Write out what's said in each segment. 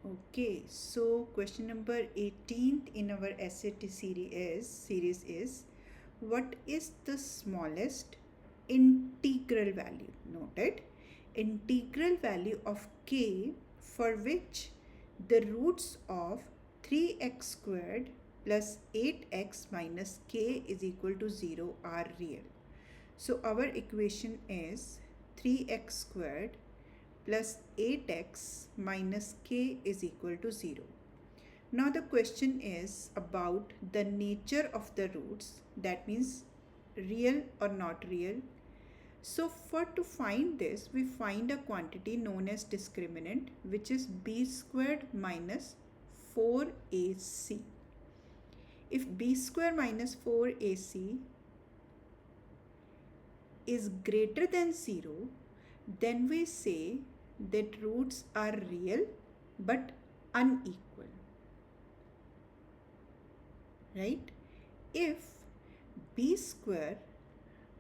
Okay, so question number 18th in our SAT series is what is the smallest integral value? Noted, integral value of k for which the roots of 3x squared plus 8x minus k is equal to 0 are real. So our equation is 3x squared plus 8x minus k is equal to 0. Now the question is about the nature of the roots, that means real or not real. So for to find this, we find a quantity known as discriminant, which is b squared minus 4ac. If b square minus 4ac is greater than 0, then we say that roots are real but unequal, right? If b square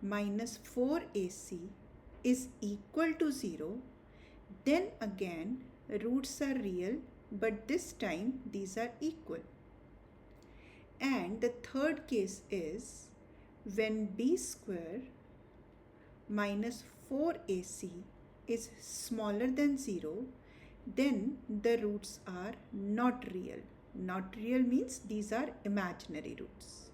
minus 4ac is equal to 0, then again roots are real, but this time these are equal. And the third case is when b square minus 4ac is smaller than 0, then the roots are not real. Not real means these are imaginary roots.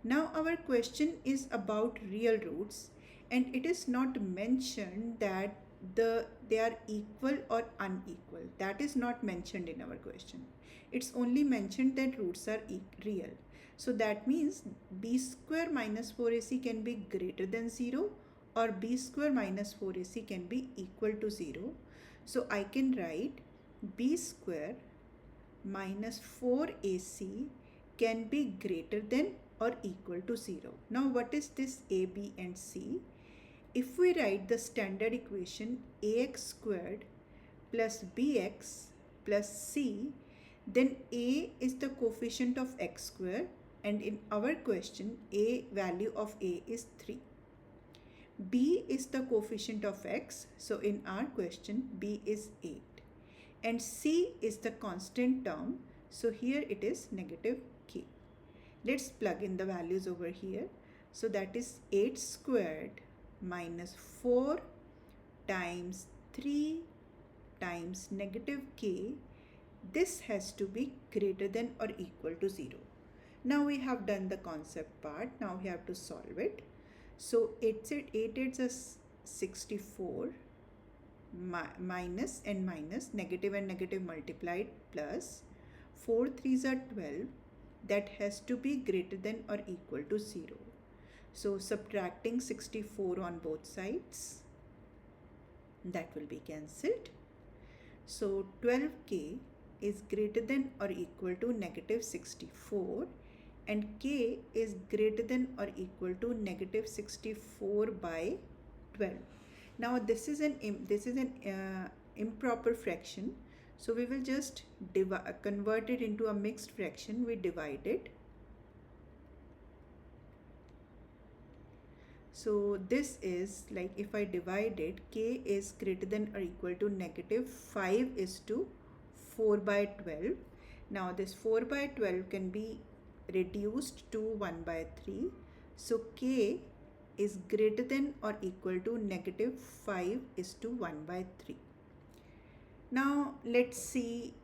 Now our question is about real roots, and it is not mentioned that they are equal or unequal. That is not mentioned in our question. It's only mentioned that roots are real. So that means b square minus 4ac can be greater than 0, or b square minus 4ac can be equal to 0. So I can write b square minus 4ac can be greater than or equal to 0. Now what is this a, b and c? If we write the standard equation ax squared plus bx plus c, then a is the coefficient of x square, and in our question a value of a is 3. b is the coefficient of x, so in our question b is 8. And c is the constant term, so here it is negative k. Let's plug in the values over here. So that is 8 squared minus 4 times 3 times negative k. This has to be greater than or equal to 0. Now we have done the concept part. Now we have to solve it. So 8 is 64 minus and minus, negative and negative multiplied, plus 4 3s are 12. That has to be greater than or equal to 0. So subtracting 64 on both sides, that will be cancelled. So 12k is greater than or equal to negative 64, and k is greater than or equal to negative 64 by 12. Now this is an improper fraction, so we will just convert it into a mixed fraction. We divide it. So this is like, if I divide it, k is greater than or equal to negative 5 is to 4 by 12. Now this 4 by 12 can be reduced to 1 by 3. So k is greater than or equal to negative 5 is to 1 by 3. Now let's see,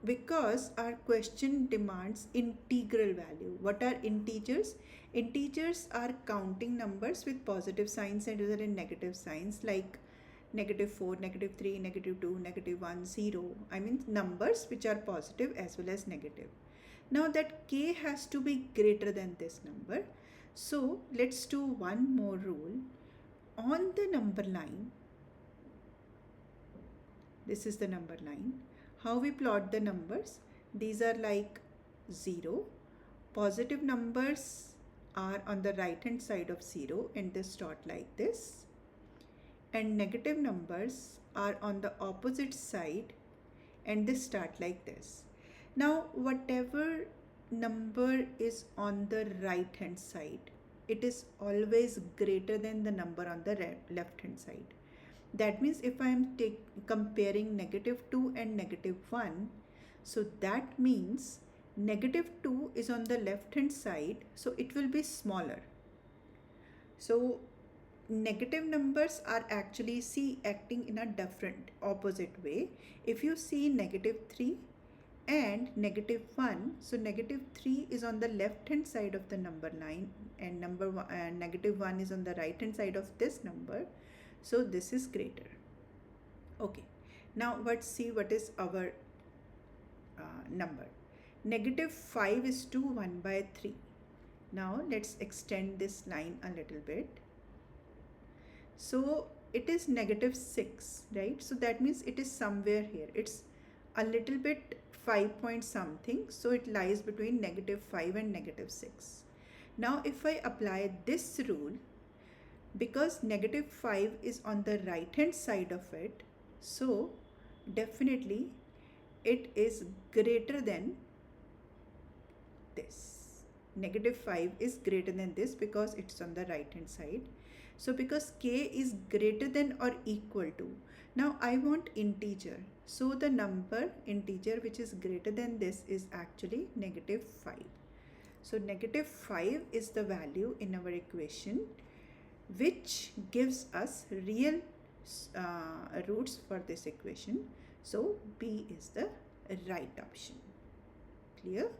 because our question demands integral value. What are integers? Integers are counting numbers with positive signs and other in negative signs, like negative 4, negative 3, negative 2, negative 1, 0. I mean numbers which are positive as well as negative. Now that k has to be greater than this number. So let's do one more rule. On the number line, this is the number line. How we plot the numbers? These are like 0. Positive numbers are on the right hand side of 0 and they start like this. And negative numbers are on the opposite side and they start like this. Now whatever number is on the right hand side, it is always greater than the number on the left hand side. That means if I am comparing -2 and -1, so that means -2 is on the left hand side, so it will be smaller. So negative numbers are actually acting in a different opposite way. If you see -3 and -1, so -3 is on the left hand side of the number line and -1 is on the right hand side of this number, so this is greater. Okay, now let's see what is our number. -5 is to 1/3. Now let's extend this line a little bit. So it is -6, right? So that means it is somewhere here. It's a little bit 5 point something, so it lies between -5 and -6. Now if I apply this rule, because -5 is on the right hand side of it, so definitely it is greater than this. -5 is greater than this because it's on the right hand side. So because k is greater than or equal to, now I want integer. So the number integer which is greater than this is actually -5. So -5 is the value in our equation which gives us real roots for this equation. So B is the right option. Clear?